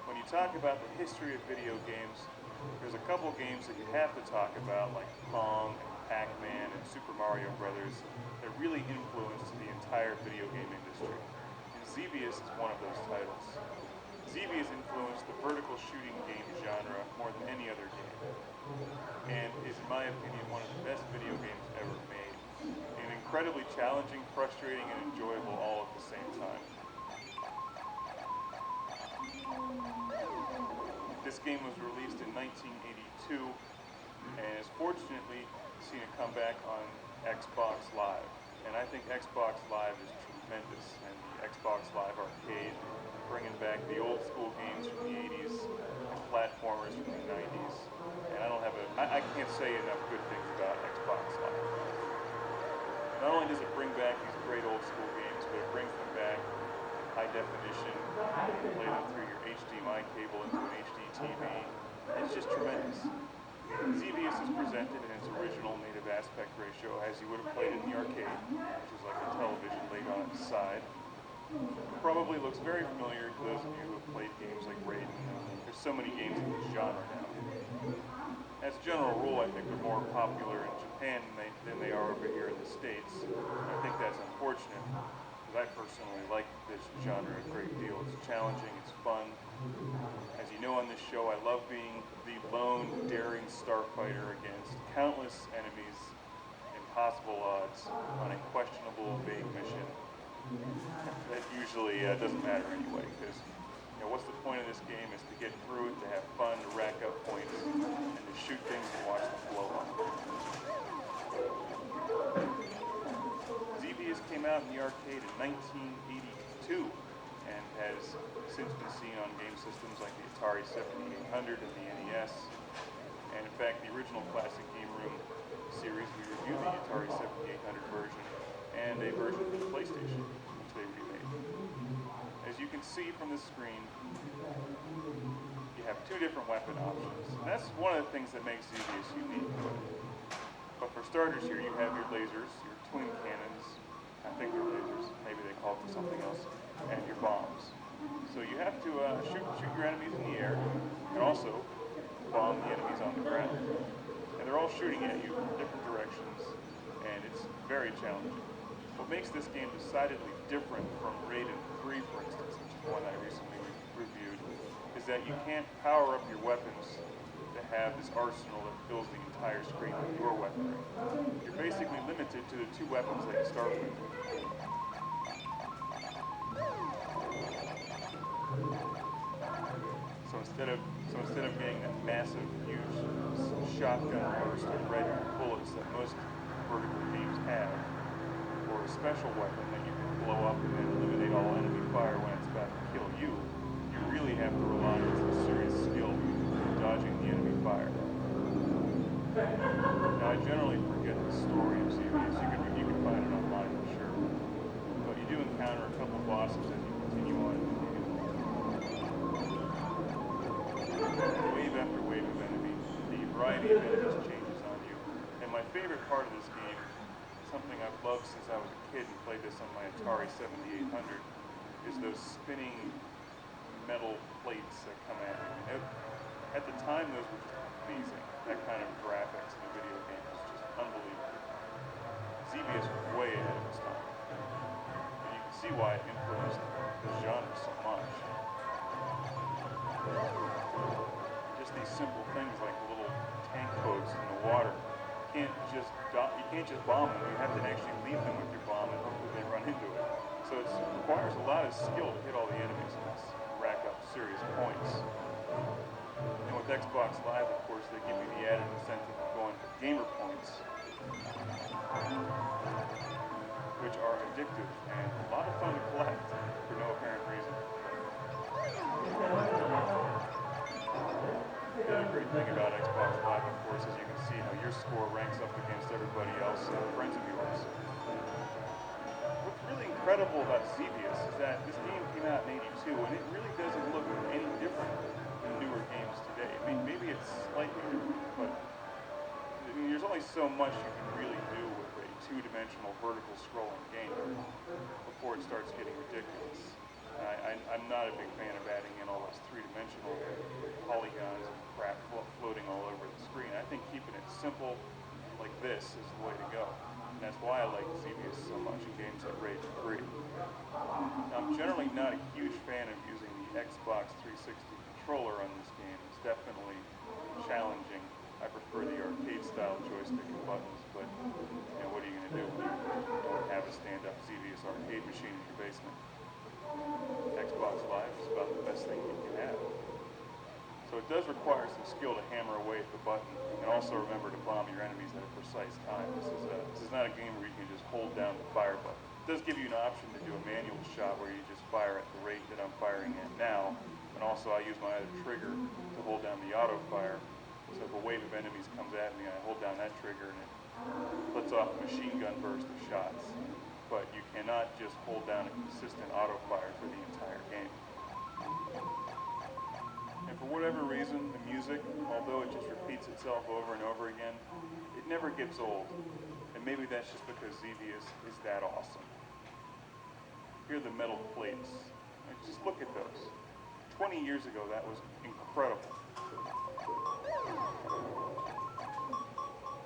When you talk about the history of video games, there's a couple games that you have to talk about, like Pong, and Pac-Man, and Super Mario Brothers, that really influenced the entire video game industry. And Xevious is one of those titles. Xevious influenced the vertical shooting game genre more than any other game, and is, in my opinion, one of the best video games ever made. And incredibly challenging, frustrating, and enjoyable all at the same time. This game was released in 1982 and has fortunately seen a comeback on Xbox Live. And I think Xbox Live is tremendous, and the Xbox Live Arcade, bringing back the old school games from the 80s and platformers from the 90s. And I can't say enough good things about Xbox Live. Not only does it bring back these great old school games, but it brings them back in high definition. You can play them through your HDMI cable into an HD TV. It's just tremendous. Xevious is presented in its original native aspect ratio as you would have played it in the arcade, which is like a television laid on its side. It probably looks very familiar to those of you who have played games like Raiden. There's so many games in this genre now. As a general rule, I think they're more popular in Japan than they are over here in the States. And I think that's unfortunate, because I personally like this genre a great deal. It's challenging, it's fun. As you know on this show, I love being the lone, daring starfighter against countless enemies, impossible odds, on a questionable, vague mission. That usually doesn't matter anyway, because what's the point of this game is to get through it, to have fun, to rack up points, and to shoot things and watch them blow up. Xevious came out in the arcade in 1982 and has since been seen on game systems like the Atari 7800 and the NES. And in fact, the original Classic Game Room series, we reviewed the Atari 7800 version and a version for the PlayStation, which they remade. As you can see from the screen, you have two different weapon options. And that's one of the things that makes Xevious unique. But for starters here, you have your lasers, your twin cannons, I think they're lasers, maybe they call them something else, and your bombs. So you have to shoot your enemies in the air, and also bomb the enemies on the ground. And they're all shooting at you from different directions, and it's very challenging. What makes this game decidedly different from Raiden 3, for instance, which is one I recently reviewed, is that you can't power up your weapons to have this arsenal that fills the entire screen with your weaponry. You're basically limited to the two weapons that you start with. So instead of getting that massive, huge shotgun burst of red bullets that most vertical games have, or a special weapon that you can blow up and then eliminate all enemy fire when it's about to kill you, you really have to rely on some serious skill in dodging the enemy fire. Now, I generally forget the story of Xevious. You can find it online, I'm sure. But you do encounter a couple bosses as you continue on in the game. Wave after wave of enemies. The variety of enemies changes on you. And my favorite part of this game is something I've loved since I was a kid and played this on my Atari 7800, is those spinning metal plates that come at you. At the time, those were just amazing. That kind of graphics in a video game was just unbelievable. Xevious was way ahead of its time. And you can see why it influenced the genre so much. Just these simple things like the little tank boats in the water. You can't just bomb them. You have to actually leave them with your bomb and hopefully they run into it. So it requires a lot of skill to hit all the enemies and rack up serious points. And with Xbox Live, of course, they give you the added incentive of going for gamer points, which are addictive and a lot of fun to collect for no apparent reason. The other great thing about Xbox Live, of course, is you can see how your score ranks up against everybody else, friends of yours. What's really incredible about Xevious is that this game came out in '82, and it really doesn't look any different than newer games today. I mean, maybe it's slightly different, but I mean, there's only so much you can really do with a two-dimensional vertical scrolling game before it starts getting ridiculous. I'm not a big fan of adding in all those three-dimensional polygons and crap floating all over the screen. I think keeping it simple like this is the way to go. And that's why I like Xevious so much in games like Rage 3. Now, I'm generally not a huge fan of using the Xbox 360 controller on this game. It's definitely challenging. I prefer the arcade-style joystick and buttons, but you know, what are you going to do when you don't have a stand-up Xevious arcade machine in your basement? Xbox Live is about the best thing you can have. So it does require some skill to hammer away at the button, and also remember to bomb your enemies at a precise time. This is not a game where you can just hold down the fire button. It does give you an option to do a manual shot where you just fire at the rate that I'm firing at now, and also I use my other trigger to hold down the auto fire. So if a wave of enemies comes at me, I hold down that trigger and it lets off a machine gun burst of shots. But you cannot just hold down a consistent auto fire for the entire game. And for whatever reason, the music, although it just repeats itself over and over again, it never gets old. And maybe that's just because Xevious is that awesome. Here are the metal plates. Just look at those. 20 years ago, that was incredible.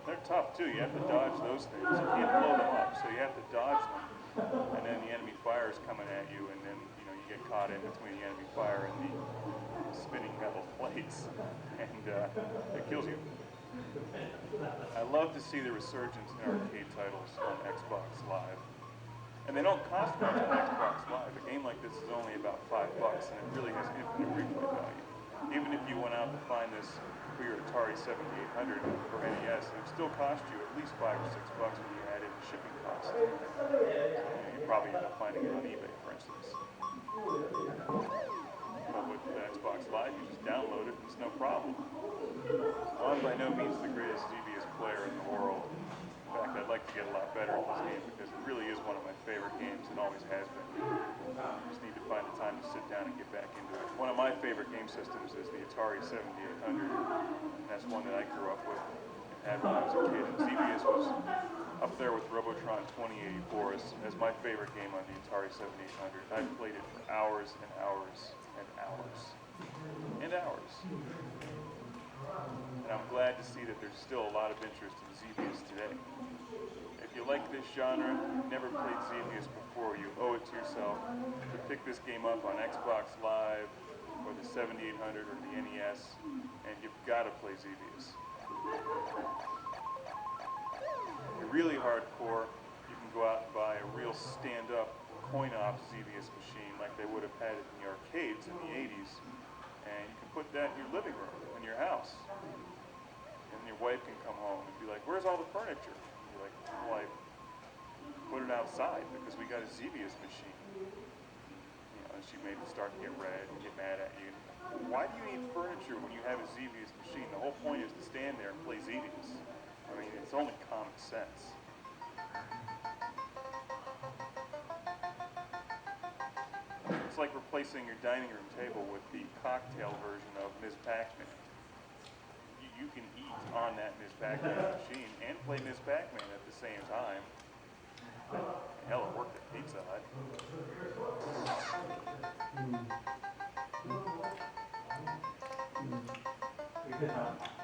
They're tough too. You have to dodge those things. You can't blow them up, so you have to dodge them. And then the enemy fire is coming at you, and then you get caught in between the enemy fire and the spinning metal plates, and it kills you. I love to see the resurgence in arcade titles on Xbox Live. And they don't cost much on Xbox Live. A game like this is only about $5, and it really has infinite replay value. Even if you went out to find this for your Atari 7800 or NES, it would still cost you at least $5 or $6 when you add in the shipping costs. You probably end up finding it on eBay, for instance. But with the Xbox Live, you just download it and it's no problem. Well, I'm by no means the greatest Xevious player in the world. In fact, I'd like to get a lot better at this game because it really is one of my favorite games and always has been. I just need to find the time to sit down and get back into it. One of my favorite game systems is the Atari 7800, and that's one that I grew up with and had when I was a kid. And Xevious was up there with Robotron 2084 as my favorite game on the Atari 7800. I've played it for hours and hours and hours and hours. And I'm glad to see that there's still a lot of interest in Xevious today. If you like this genre, never played Xevious before, you owe it to yourself to pick this game up on Xbox Live or the 7800 or the NES, and you've got to play Xevious. If you're really hardcore, you can go out and buy a real stand-up coin-op Xevious machine like they would have had it in the arcades in the 80s, and you can put that in your living room, in your house. And your wife can come home and be like, "Where's all the furniture?" And you're like, "Well, I put it outside because we got a Xevious machine." And she may start to get red and get mad at you. Why do you need furniture when you have a Xevious machine? The whole point is to stand there and play Xevious. I mean, it's only common sense. It's like replacing your dining room table with the cocktail version of Ms. Pac-Man. You can eat on that Ms. Pac-Man machine and play Ms. Pac-Man at the same time. Hell, it worked at Pizza Hut. We could not.